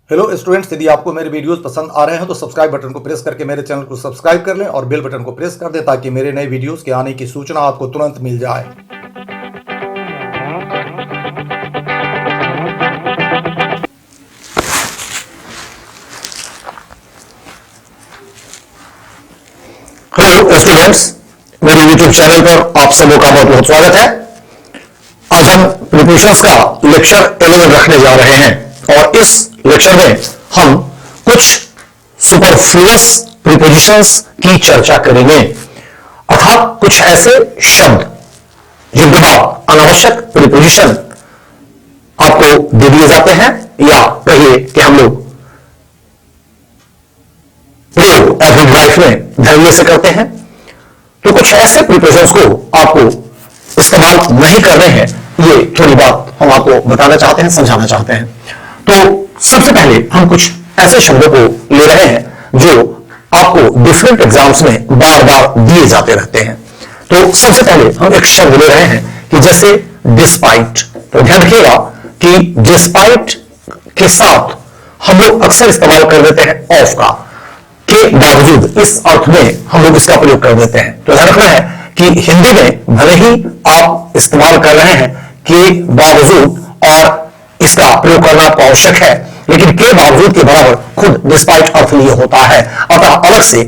Hello students, यदि आपको मेरे वीडियोस पसंद आ रहे हैं तो सब्सक्राइब बटन को प्रेस करके मेरे चैनल को सब्सक्राइब कर लें और बेल बटन को प्रेस कर दें ताकि मेरे नए वीडियोस के आने की सूचना आपको तुरंत मिल जाए। हेलो स्टूडेंट्स, मेरे यूट्यूब चैनल पर आप सबों का बहुत बहुत स्वागत है। आज हम प्रीपोजिशंस का लेक्चर 11 रखने जा रहे हैं और इस लेक्चर में हम कुछ सुपरफ्लुअस प्रीपोजिशंस की चर्चा करेंगे, अर्थात कुछ ऐसे शब्द जिनके बाद अनावश्यक प्रीपोजिशन आपको दे दिए जाते हैं या कहिए कि हम लोग प्रयोग एवरेज लाइफ में धैर्य से करते हैं। तो कुछ ऐसे प्रीपोजिशंस को आपको इस्तेमाल नहीं कर रहे हैं, ये थोड़ी बात हम आपको बताना चाहते हैं, समझाना चाहते हैं। तो सबसे पहले हम कुछ ऐसे शब्दों को ले रहे हैं जो आपको डिफरेंट एग्जाम्स में बार बार दिए जाते रहते हैं। तो सबसे पहले हम एक शब्द ले रहे हैं कि जैसे डिस्पाइट। तो ध्यान रखिएगा कि डिस्पाइट के साथ हम लोग अक्सर इस्तेमाल कर देते हैं ऑफ का, के बावजूद, इस अर्थ में हम लोग इसका प्रयोग कर देते हैं। तो ध्यान रखना है कि हिंदी में भले ही आप इस्तेमाल कर रहे हैं के बावजूद और इसका प्रयोग करना आपको आवश्यक है, लेकिन के बावजूद के बराबर खुद डिस्पाइट अर्थ लिए होता है। अतः अलग से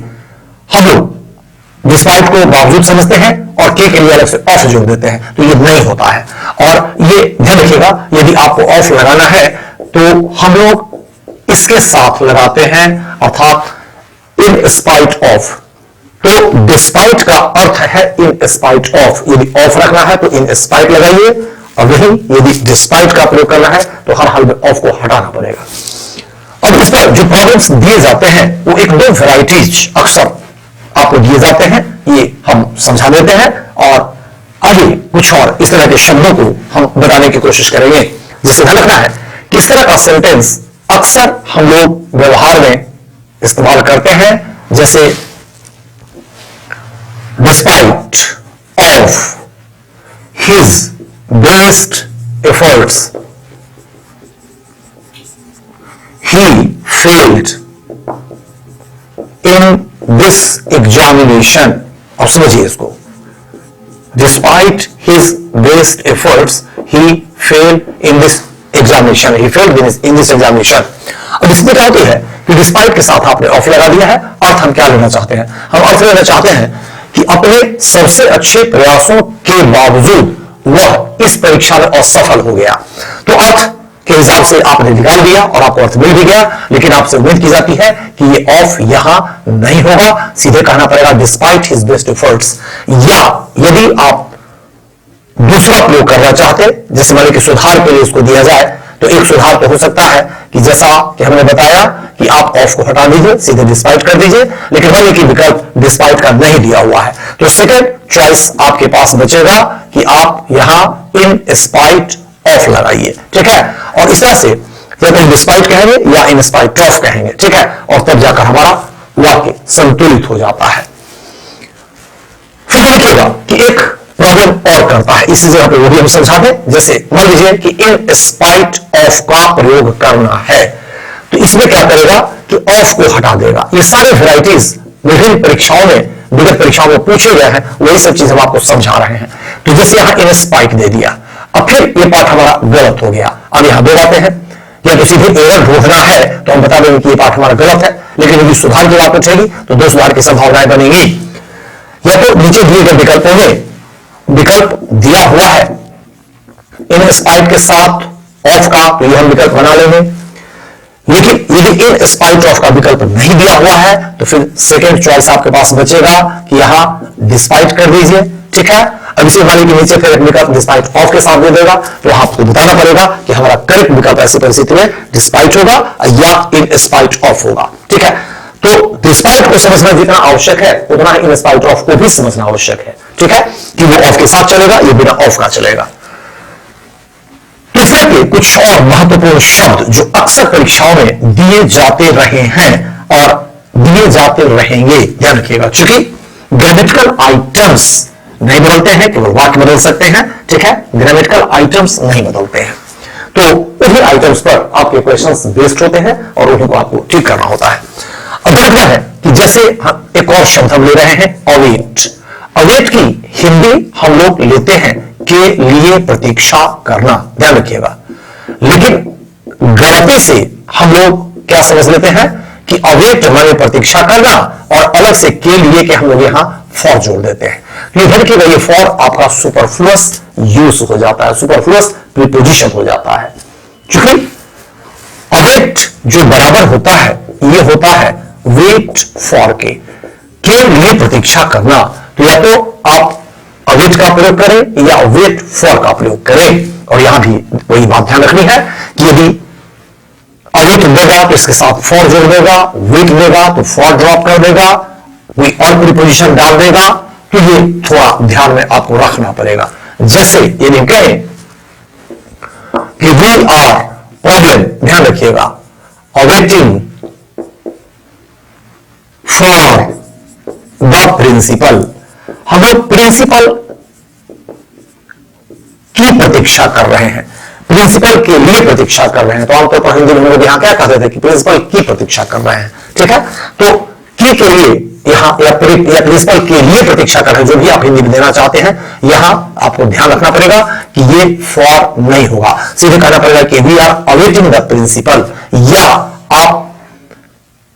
हम लोग डिस्पाइट को बावजूद समझते हैं और के लिए अलग से ऑफ जोड़ देते हैं, तो ये नहीं होता है। और ये ध्यान रखिएगा, यदि आपको ऑफ लगाना है तो हम लोग इसके साथ लगाते हैं, अर्थात इन स्पाइट ऑफ। तो डिस्पाइट का अर्थ है इन स्पाइट ऑफ। यदि ऑफ रखना है तो इन स्पाइट लगाइए, और वही यदि डिस्पाइट का प्रयोग करना है तो हर हाल में ऑफ को हटाना पड़ेगा। अब इस पर जो प्रॉब्लम्स दिए जाते हैं वो एक दो वैरायटीज अक्सर आपको दिए जाते हैं, ये हम समझा देते हैं और आगे कुछ और इस तरह के शब्दों को हम बताने की कोशिश करेंगे। जिससे ध्यान रखना है कि इस तरह का सेंटेंस अक्सर हम लोग व्यवहार में इस्तेमाल करते हैं, जैसे despite of his best efforts he failed in this examination। अब समझिए इसको, despite his best efforts he failed in this examination, he failed in this examination। अब इसमें क्या होती है कि डिस्पाइट के साथ आपने ऑफ लगा दिया है। अर्थ हम क्या लेना चाहते हैं? हम अर्थ लेना चाहते हैं कि अपने सबसे अच्छे प्रयासों के बावजूद वह इस परीक्षा में असफल हो गया। तो अर्थ के हिसाब से आपने निकाल दिया और आपको अर्थ मिल भी गया, लेकिन आपसे उम्मीद की जाती है कि ये ऑफ यहां नहीं होगा, सीधे कहना पड़ेगा डिस्पाइट हिज बेस्ट एफर्ट्स। या यदि आप दूसरा प्रयोग करना चाहते, जैसे मान लीजिए कि सुधार के लिए इसको दिया जाए, तो एक सुधार तो हो सकता है कि जैसा कि हमने बताया कि आप ऑफ को हटा दीजिए, सीधे डिस्पाइट कर दीजिए, लेकिन मान लीजिए कि विकल्प डिस्पाइट का नहीं दिया हुआ है, तो सेकंड चॉइस आपके पास बचेगा कि आप यहां इन स्पाइट ऑफ लगाइए। ठीक है, और इस तरह से या तो डिस्पाइट कहेंगे या इन स्पाइट ऑफ कहेंगे। ठीक है, और तब जाकर हमारा वाक्य संतुलित हो जाता है। फिर देखिएगा कि एक प्रॉब्लम और करता है, इसी जगह पे वो भी हम समझा दें। जैसे मान लीजिए कि इन स्पाइट ऑफ का प्रयोग करना है, तो इसमें क्या करेगा कि ऑफ को हटा देगा। ये सारे वैरायटीज विभिन्न परीक्षाओं में, विगत परीक्षाओं में पूछे गए हैं, वही सब चीज हम आपको समझा रहे हैं। तो जैसे यहां इन स्पाइट दे दिया, अब फिर ये पाठ हमारा गलत हो गया। अब यहां दो बातें हैं, या तो सीधे एरर ढूंढना है तो हम बता देंगे कि ये पाठ हमारा गलत है, लेकिन यदि सुधार की बात उठेगी तो दो सुधार की संभावनाएं बनेंगी। या तो नीचे दिए गए विकल्पों में विकल्प दिया हुआ है इन स्पाइट के साथ ऑफ का, तो ये हम विकल्प बना लेंगे। लेकिन यदि इन स्पाइट ऑफ का विकल्प नहीं दिया हुआ है तो फिर सेकंड चॉइस आपके पास बचेगा कि यहां डिस्पाइट कर दीजिए। ठीक है, अब इसी वाले के नीचे फिर एक विकल्प डिस्पाइट ऑफ के साथ दे देगा, तो आपको बताना पड़ेगा कि हमारा करेक्ट विकल्प ऐसी परिस्थिति में डिस्पाइट होगा या इन स्पाइट ऑफ होगा। ठीक है, तो डिस्पाइट को समझना जितना आवश्यक है उतना इन स्पाइट ऑफ को भी समझना आवश्यक है। ठीक है, कि वो ऑफ के साथ चलेगा, ये बिना ऑफ का चलेगा। इस तरह के कुछ और महत्वपूर्ण शब्द जो अक्सर परीक्षाओं में दिए जाते रहे हैं और दिए जाते रहेंगे, ध्यान रखिएगा। चूंकि ग्रामेटिकल आइटम्स नहीं बदलते हैं, केवल वाक्य बदल सकते हैं। ठीक है, ग्रामेटिकल आइटम्स नहीं बदलते हैं। तो उन्हीं आइटम्स पर आपके क्वेश्चंस बेस्ड होते हैं और उन्हीं को आपको ठीक करना होता है। अब देखना है कि जैसे एक और शब्द हम ले रहे हैं अवेट। अवेट की हिंदी हम लोग लेते हैं के लिए प्रतीक्षा करना, ध्यान रखिएगा। लेकिन गलती से हम लोग क्या समझ लेते हैं कि अवेट माने प्रतीक्षा करना और अलग से के लिए के हम लोग यहां फॉर जोड़ देते हैं। तो ध्यान रखिएगा ये फॉर आपका सुपरफ्लुअस यूज हो जाता है, सुपरफ्लुअस प्रीपोजिशन हो जाता है। क्योंकि अवेट जो बराबर होता है ये होता है वेट फॉर के लिए प्रतीक्षा करना। तो या तो आप अवेट का प्रयोग करें या वेट फॉर का प्रयोग करें। और यहां भी वही बात ध्यान रखनी है कि यदि अवेट देगा तो इसके साथ फॉर जोड़ देगा, वेट देगा तो फॉर ड्रॉप कर देगा, कोई और प्रीपोजिशन डाल देगा। तो ये थोड़ा ध्यान में आपको रखना पड़ेगा। जैसे यदि कहें कि वी आर प्रॉब्लम, ध्यान रखिएगा, अवेटिंग फॉर द प्रिंसिपल, हम लोग प्रिंसिपल की प्रतीक्षा कर रहे हैं, प्रिंसिपल के लिए प्रतीक्षा कर रहे हैं। तो आमतौर पर हिंदी में लोग यहां क्या कहते थे कि प्रिंसिपल की प्रतीक्षा कर रहे हैं, ठीक है। तो के लिए यहां या प्रिंसिपल के लिए प्रतीक्षा कर रहे हैं, जो भी आप हिंदी में देना चाहते हैं, यहां आपको ध्यान रखना पड़ेगा कि ये फॉर नहीं होगा। सीधे कहना पड़ेगा कि we are awaiting the principal. या आप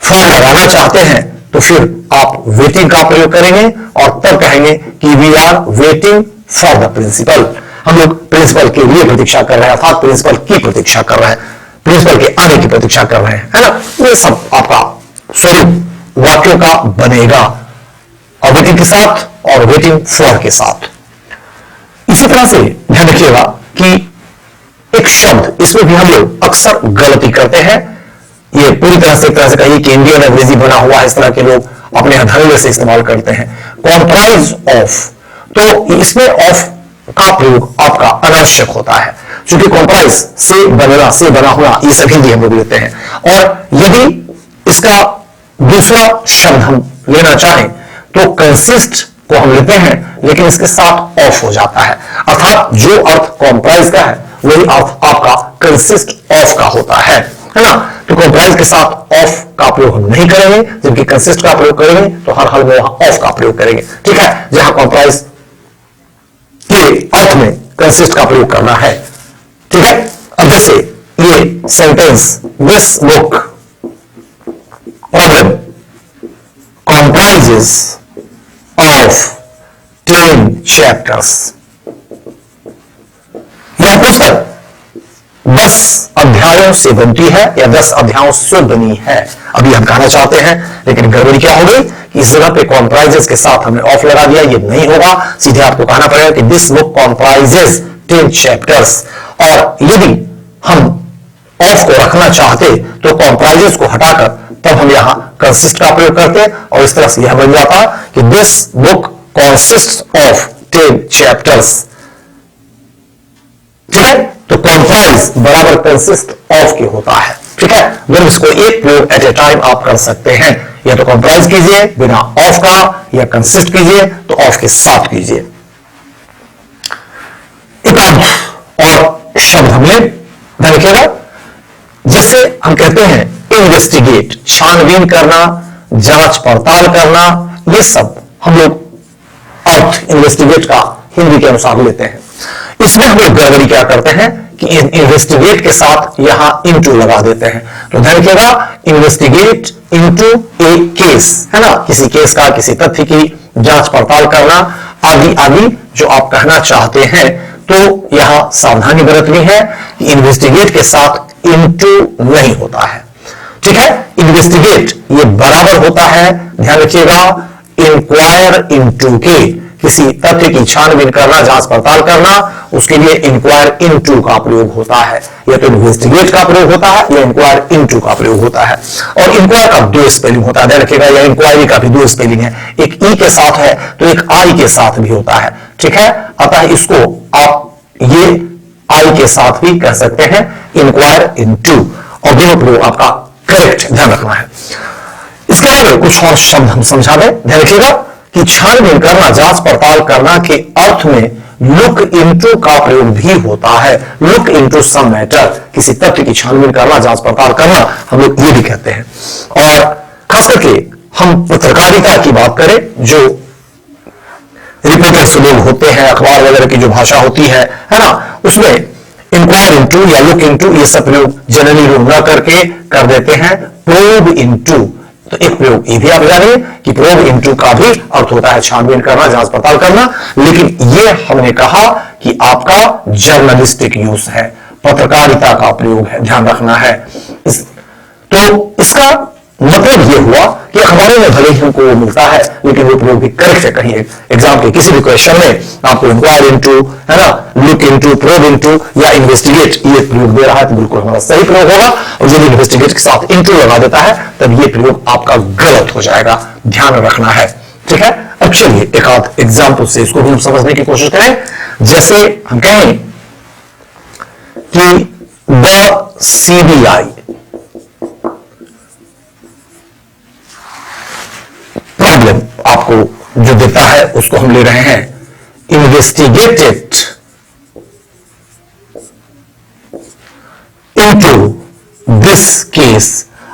फॉर लगाना चाहते हैं तो फिर आप वेटिंग का प्रयोग करेंगे और तब कहेंगे कि we are waiting for the principal. हम लोग प्रिंसिपल के लिए प्रतीक्षा कर रहे हैं, अर्थात प्रिंसिपल की प्रतीक्षा कर रहे हैं, प्रिंसिपल के आने की प्रतीक्षा कर रहे हैं, है ना। ये सब आपका स्वरूप वाक्यों का बनेगा अवेटिंग के साथ और वेटिंग फॉर के साथ। इसी तरह से ध्यान रखिएगा कि एक शब्द, इसमें भी हम लोग अक्सर गलती करते हैं। ये पूरी तरह से एक तरह से कहिए कि इंडियन अंग्रेजी बना हुआ है, इस तरह के लोग अपने हथेली से इस्तेमाल करते हैं। कॉम्प्राइज ऑफ, तो इसमें ऑफ का प्रयोग आपका अनावश्यक होता है, क्योंकि कॉम्प्राइज से बनना, से बना हुआ, ये सब हिंदी हम लोग लेते हैं। और यदि इसका दूसरा शब्द हम लेना चाहें तो कंसिस्ट को हम लेते हैं, लेकिन इसके साथ ऑफ हो जाता है। अर्थात जो अर्थ कॉम्प्राइज का है वही अर्थ आपका कंसिस्ट ऑफ का होता है ना। तो कॉम्प्राइज के साथ ऑफ का प्रयोग हम नहीं करेंगे, जबकि कंसिस्ट का प्रयोग करेंगे तो हर हाल में वहां ऑफ का प्रयोग करेंगे, ठीक है। जहां कॉम्प्राइज के अर्थ में कंसिस्ट का प्रयोग करना है, ठीक है। अब जैसे ये sentence, this book problem comprises of 10 chapters, यह पुस्तक 10 अध्यायों से बनती है या 10 अध्यायों से बनी है। अभी हम कहना चाहते हैं, लेकिन गड़बड़ी क्या हो गई कि इस जगह पे कॉम्प्राइजेस के साथ हमने ऑफ लगा दिया। ये नहीं होगा, सीधे आपको कहना पड़ेगा कि दिस बुक कॉम्प्राइजेस 10 चैप्टर्स। और यदि हम ऑफ को रखना चाहते तो कॉम्प्राइजेस को हटाकर तब हम यहां कंसिस्ट का प्रयोग करते हैं और इस तरह से यह बन जाता कि this book consist of 10 chapters, ठीक है। तो कॉम्प्राइज बराबर कंसिस्ट ऑफ के होता है, ठीक है। दोनों इसको एक प्रयोग एट ए टाइम आप कर सकते हैं, या तो कॉम्प्राइज कीजिए बिना ऑफ का, या कंसिस्ट कीजिए तो ऑफ के साथ कीजिए। एक और शब्द हमने ध्यान रखिएगा, जैसे हम कहते हैं इन्वेस्टिगेट, छानबीन करना, जांच पड़ताल करना, ये सब हम लोग अर्थ इन्वेस्टिगेट का हिंदी के अनुसार लेते हैं। इसमें हम लोग गड़बड़ी क्या करते हैं कि इन्वेस्टिगेट के साथ यहां इनटू लगा देते हैं। तो ध्यान रखिएगा, इन्वेस्टिगेट इनटू ए केस, है ना, किसी केस का, किसी तथ्य की जांच पड़ताल करना आदि आदि जो आप कहना चाहते हैं। तो यहां सावधानी बरतनी है कि इन्वेस्टिगेट के साथ इनटू नहीं होता है, ठीक है। इन्वेस्टिगेट ये बराबर होता है, ध्यान रखिएगा, इंक्वायर इनटू के, किसी तथ्य की छानबीन करना, जांच पड़ताल करना, उसके लिए इंक्वायर इनटू का प्रयोग होता है। या तो इन्वेस्टिगेट का प्रयोग होता है या इंक्वायर इनटू का प्रयोग होता है। और इंक्वायर का दो स्पेलिंग होता है, ध्यान रखिएगा, या इंक्वायरी का भी दो स्पेलिंग है, एक ई के साथ है तो एक आई के साथ भी होता है, ठीक है। अतः इसको आप ये आई के साथ भी कह सकते हैं, इंक्वायर इनटू, और दोनों प्रयोग आपका करेक्ट ध्यान रखना है। इसके आगे कुछ और शब्द हम समझा दें, ध्यान रखिएगा कि छानबीन करना, जांच पड़ताल करना के अर्थ में लुक इनटू का प्रयोग भी होता है। लुक इनटू सम मैटर, किसी तथ्य की छानबीन करना, जांच पड़ताल करना, हम लोग ये भी कहते हैं। और खास करके हम पत्रकारिता की बात करें, जो रिपोर्टर्स लोग होते हैं, अखबार वगैरह की जो भाषा होती है ना, उसमें इंक्वायर इनटू या लुक इनटू ये सब प्रयोग जनरली लोग न करके कर देते हैं प्रोब इनटू। तो एक प्रयोग ये भी आप जानिए कि प्रोब इनटू का भी अर्थ होता है छानबीन करना, जांच पड़ताल करना, लेकिन ये हमने कहा कि आपका जर्नलिस्टिक यूज है, पत्रकारिता का प्रयोग है, ध्यान रखना है। तो इसका मतलब ये हुआ कि अखबारों में भले ही हमको वो मिलता है, लेकिन वो प्रयोग भी करेक्ट है। कहीं एग्जाम के किसी भी क्वेश्चन में आपको इंक्वायर इनटू, है ना, लुक इनटू, प्रोब इनटू या इन्वेस्टिगेट ये प्रयोग दे रहा है तो बिल्कुल हमारा सही प्रयोग होगा। और यदि इन्वेस्टिगेट के साथ इनटू लगा देता है तब ये प्रयोग आपका गलत हो जाएगा, ध्यान रखना है। ठीक है, अब चलिए एक आध एग्जाम्पल से इसको भी हम समझने की कोशिश करें। जैसे हम कहें कि द सीबीआई प्रॉब्लम आपको जो देता है उसको हम ले रहे हैं इन्वेस्टिगेटेड इनटू दिस केस।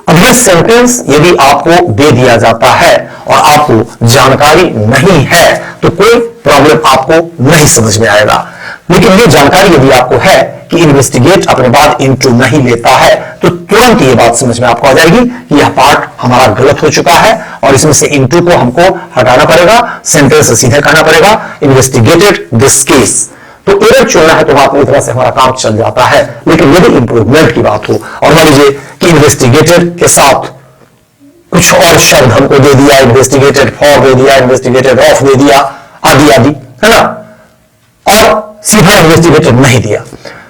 अब यह सेंटेंस यदि आपको दे दिया जाता है और आपको जानकारी नहीं है तो कोई प्रॉब्लम आपको नहीं समझ में आएगा, लेकिन ये जानकारी यदि आपको है कि इन्वेस्टिगेट अपने बाद इनटू नहीं लेता है तो तुरंत ये बात समझ में आपको आ जाएगी कि यह पार्ट हमारा गलत हो चुका है और इसमें से इनटू को हमको हटाना पड़ेगा, सेंटेंस से सीधे कहना पड़ेगा इन्वेस्टिगेटेड दिस केस। तो एरर चुनना है तो अपनी तरह से हमारा काम चल जाता है। लेकिन यदि इंप्रूवमेंट की बात हो और मान लीजिए कि इन्वेस्टिगेटेड के साथ कुछ और शब्द हमको दे दिया, इन्वेस्टिगेटेड फॉर दे दिया, इन्वेस्टिगेटेड ऑफ दे दिया, आदि आदि, है ना, और सीधा इन्वेस्टिगेटेड नहीं दिया,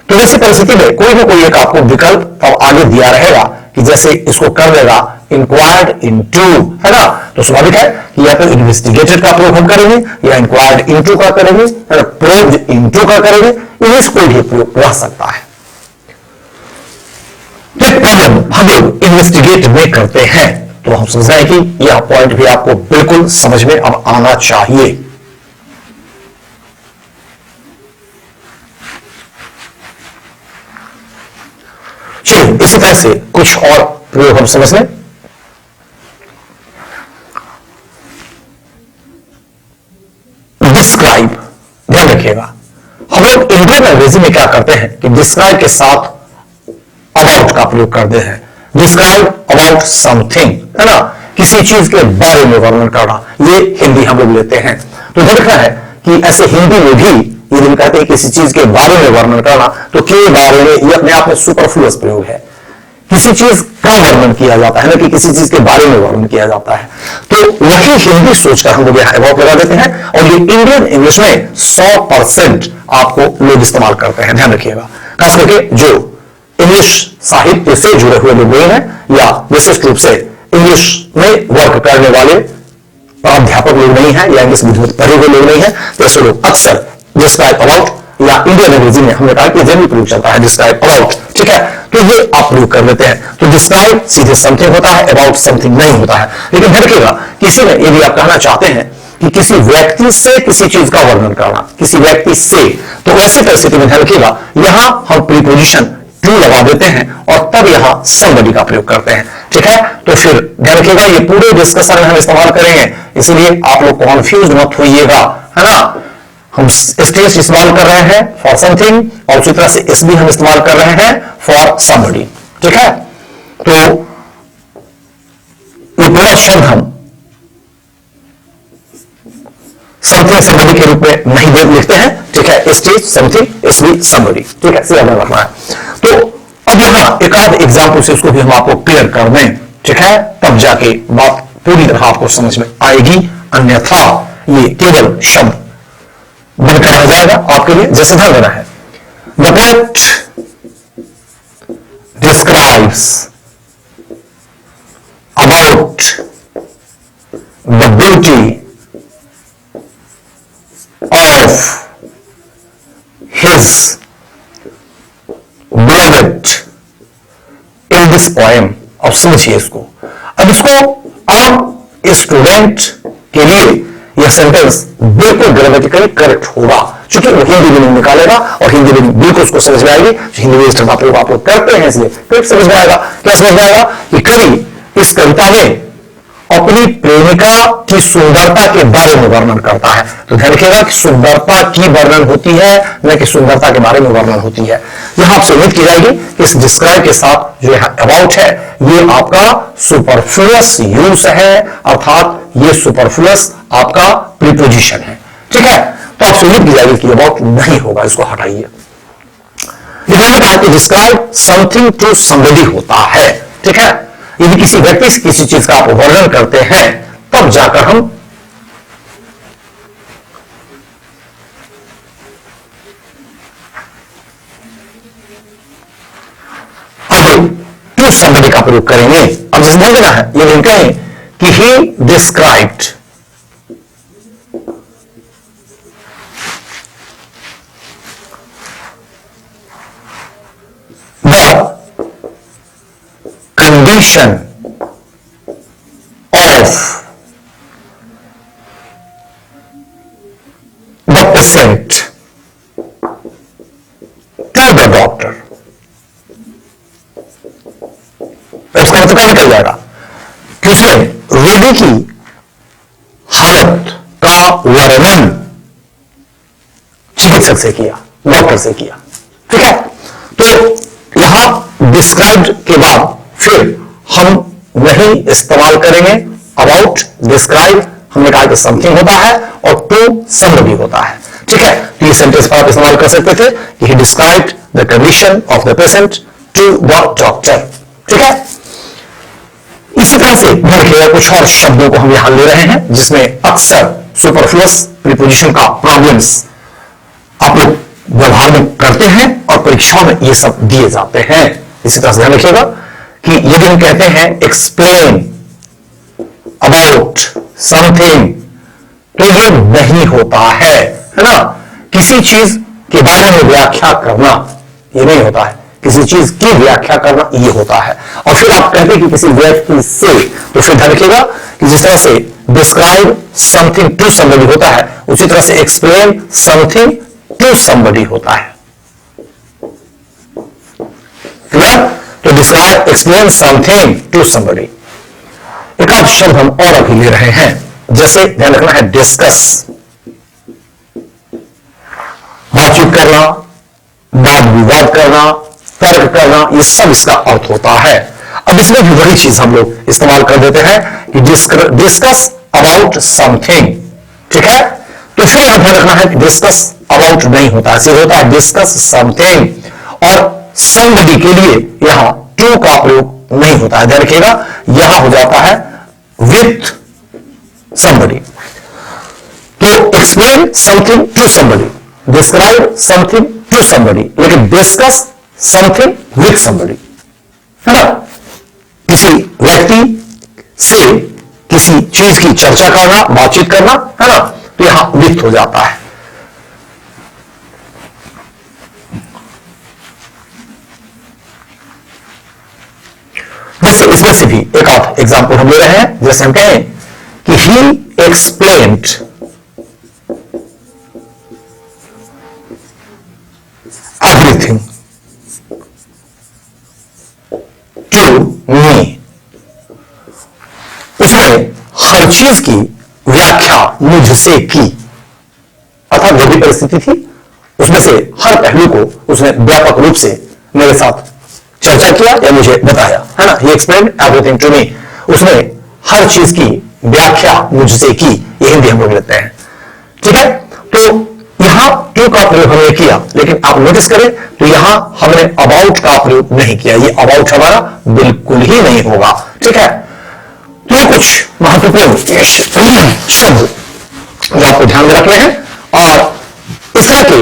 तो वैसी परिस्थिति में कोई ना कोई एक आपको विकल्प और आगे दिया रहेगा कि जैसे इसको कर देगा इंक्वायर्ड इनटू, है ना, तो स्वाभाविक है कि या तो इन्वेस्टिगेटेड का प्रयोग हम करेंगे या इंक्वायर्ड इनटू का करेंगे, प्रोब्ड इनटू का करेंगे, इन्हें कोई भी प्रयोग रह सकता है। एक प्रॉब्लम हम लोग इन्वेस्टिगेट में करते हैं तो हम समझ रहे हैं कि यह पॉइंट भी आपको बिल्कुल समझ में अब आना चाहिए। चलिए इसी तरह से कुछ और प्रयोग हम समझ लें। डिस्क्राइब, ध्यान रखिएगा, हम लोग इंडियन अंग्रेजी में क्या करते हैं कि डिस्क्राइब के साथ अबाउट का प्रयोग करते हैं। डिस्क्राइब अबाउट समथिंग, है ना, किसी चीज के बारे में वर्णन करना, ये हिंदी हम लोग लेते हैं। तो देखना है कि ऐसे हिंदी में भी यदि हम कहते हैं किसी चीज के बारे में वर्णन करना तो के बारे में ये अपने आप में सुपरफ्लुअस प्रयोग है। किसी चीज का वर्णन किया जाता है ना कि किसी चीज के बारे में वर्णन किया जाता है, तो वही हिंदी सोचकर हम लोग यहां अबाउट लगा देते हैं और ये इंडियन इंग्लिश में 100% आपको लोग इस्तेमाल करते हैं, ध्यान रखिएगा। खास करके जो इंग्लिश साहित्य से जुड़े हुए लोग हैं या विशिष्ट रूप से इंग्लिश में वर्क करने वाले अध्यापक लोग नहीं है या इंग्लिश विद्वत पढ़े हुए लोग नहीं है, तो ऐसे लोग अक्सर डिस्क्राइब अबाउट या इंडियन अंग्रेजी में हमने कहा कि जनरली प्रयोग चलता है डिस्क्राइब अबाउट, ठीक है, तो ये आप प्रयोग कर लेते हैं। तो डिस्क्राइब सीधे समथिंग होता है, अबाउट समथिंग नहीं होता है। लेकिन ध्यान रखिएगा किसी में यदि आप कहना चाहते हैं कि किसी व्यक्ति से किसी चीज का वर्णन करना, किसी व्यक्ति से, तो ऐसी परिस्थिति में ध्यान रखिएगा यहां हम प्रीपोजिशन टू लगा देते हैं और तब यहां somebody का प्रयोग करते हैं, ठीक है। तो फिर ध्यान रखिएगा ये पूरे डिस्कशन में हम इस्तेमाल करेंगे, इसलिए आप लोग कॉन्फ्यूज मत होइएगा, है ना। हम स्टेज इस्तेमाल कर रहे हैं फॉर समथिंग और उसी तरह से एस भी हम इस्तेमाल कर रहे हैं फॉर somebody, ठीक है। तो ये पूरा शब्द हम समथिंग somebody के रूप में नहीं लिखते हैं, ठीक है। स्टेज समथिंग, एस भी somebody, ठीक है, सीधा रखना है। तो अब यहां एक आध एग्जाम्पल से उसको भी हम आपको क्लियर कर दें, ठीक है, तब जाके बात पूरी तरह आपको समझ में आएगी, अन्यथा ये केवल शब्द बनकर रह जाएगा आपके लिए। जैसे ध्यान देना है, the poet describes about the beauty of his beloved in this poem। अब समझिए इसको, अब इसको आम स्टूडेंट के लिए यह यह सेंटेंस बिल्कुल ग्रामेटिकली करेक्ट होगा, क्योंकि वो हिंदी मीनिंग निकालेगा और हिंदी मीनिंग बिल्कुल उसको समझ में आएगी। हिंदी में आप लोग करते हैं, इसलिए फिर समझ में आएगा। क्या समझ में आएगा कि कवि इस कविता में अपनी प्रेमिका की सुंदरता के बारे में वर्णन करता है। तो ध्यान रखिएगा कि सुंदरता की वर्णन होती है, न कि सुंदरता के बारे में वर्णन होती है। यहां आपसे उम्मीद की जाएगी कि इस डिस्क्राइब के साथ जो यहां अबाउट है, ये आपका सुपरफ्लुअस यूज है, अर्थात ये सुपरफ्लुअस आपका प्रीपोजिशन है। ठीक है, तो आपसे उम्मीद की जाएगी कि अबाउट नहीं होगा, इसको हटाइए। मैंने कहा कि डिस्क्राइब समथिंग टू समबडी होता है। ठीक है, यदि किसी व्यक्ति से किसी चीज का आप वर्णन करते हैं, तब जाकर हम आगे टू समबडी का प्रयोग करेंगे। अब जैसे ध्यान देना है, यदि हम कहें कि he described the condition of the patient to the doctor, इसका मतलब निकल जाएगा कि उसने रोगी की हालत का वर्णन चिकित्सक से किया, डॉक्टर से किया। ठीक है, तो यहां डिस्क्राइब्ड के बाद फिर हम वही इस्तेमाल करेंगे अबाउट। डिस्क्राइब हमने कहा कि समथिंग होता है और टू समबडी होता है। ठीक है, तो ये सेंटेंस पर आप इस्तेमाल कर सकते थे कि he described the condition of the patient to the doctor. ठीक है, इसी तरह से देखिए कुछ और शब्दों को हम यहां ले रहे हैं जिसमें अक्सर सुपरफ्लुअस प्रीपोजिशन का प्रॉब्लम्स आप लोग व्यवहार में करते हैं और परीक्षाओं में ये सब दिए जाते हैं। इसी तरह से ध्यान रखिएगा कि यदि हम कहते हैं एक्सप्लेन अबाउट समथिंग, तो ये नहीं होता है ना। किसी चीज के बारे में व्याख्या करना ये नहीं होता है, किसी चीज की व्याख्या करना ये होता है। और फिर आप कहते हैं कि किसी व्यक्ति से, तो फिर ध्यान रखिएगा कि जिस तरह से डिस्क्राइब समथिंग टू समबडी होता है, उसी तरह से एक्सप्लेन समथिंग टू समबडी होता है। क्लियर? तो describe explain something to somebody. एक आध शब्द हम और अभी ले रहे हैं, जैसे ध्यान रखना है डिस्कस, बातचीत करना, वाद विवाद करना, तर्क करना, ये सब इसका अर्थ होता है। अब इसमें भी वही चीज हम लोग इस्तेमाल कर देते हैं कि डिस्कस अबाउट समथिंग। ठीक है, तो फिर यहां ध्यान रखना है कि डिस्कस अबाउट नहीं होता है, सिर्फ होता है डिस्कस समथिंग। और समबडी के लिए यहां टू का प्रयोग नहीं होता है, ध्यान रखिएगा, यहां हो जाता है विथ समबडी। तो explain something to somebody, describe something to somebody, लेकिन डिस्कस समथिंग विथ समबडी, है ना। किसी व्यक्ति से किसी चीज की चर्चा करना, बातचीत करना, है ना, तो यहां विथ हो जाता है। जैसे इसमें से भी एक आध एग्जाम्पल हम ले रहे हैं, जैसे हम कहें कि he explained everything to me, उसने हर चीज की व्याख्या मुझसे की, अर्थात जो भी परिस्थिति थी उसमें से हर पहलू को उसने व्यापक रूप से मेरे साथ चर्चा किया या मुझे बताया, है ना। He explained everything to me, उसने हर चीज की व्याख्या मुझसे की, ये हिंदी हम लोग लेते हैं। ठीक है, तो यहां टू का प्रयोग हमने किया, लेकिन आप नोटिस करें तो यहां हमने अबाउट का प्रयोग नहीं किया। ये अबाउट हमारा बिल्कुल ही नहीं होगा। ठीक है, तो ये कुछ महत्वपूर्ण शब्द जो आपको ध्यान में रखने हैं, और इस तरह के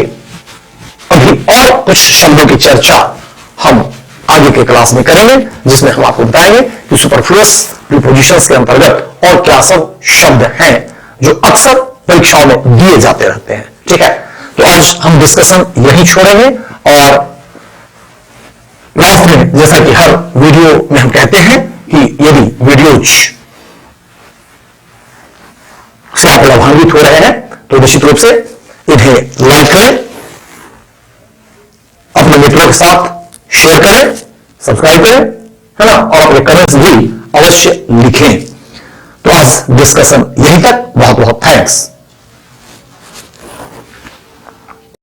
अभी और कुछ शब्दों की चर्चा हम आगे के क्लास में करेंगे, जिसमें हम आपको बताएंगे कि सुपरफ्लुअस प्रीपोजिशंस के अंतर्गत और क्या सब शब्द हैं जो अक्सर परीक्षाओं में दिए जाते रहते हैं। ठीक है, तो आज हम डिस्कशन यहीं छोड़ेंगे, और लास्ट में जैसा कि हर वीडियो में हम कहते हैं कि यदि वीडियोज से आप लाभान्वित प्रभावित हो रहे हैं तो निश्चित रूप से इन्हें लाइक करें, अपने मित्रों के साथ शेयर करें, सब्सक्राइब करें, है ना, और अपने कमेंट्स भी अवश्य लिखें। तो आज डिस्कशन यहीं तक। बहुत बहुत थैंक्स।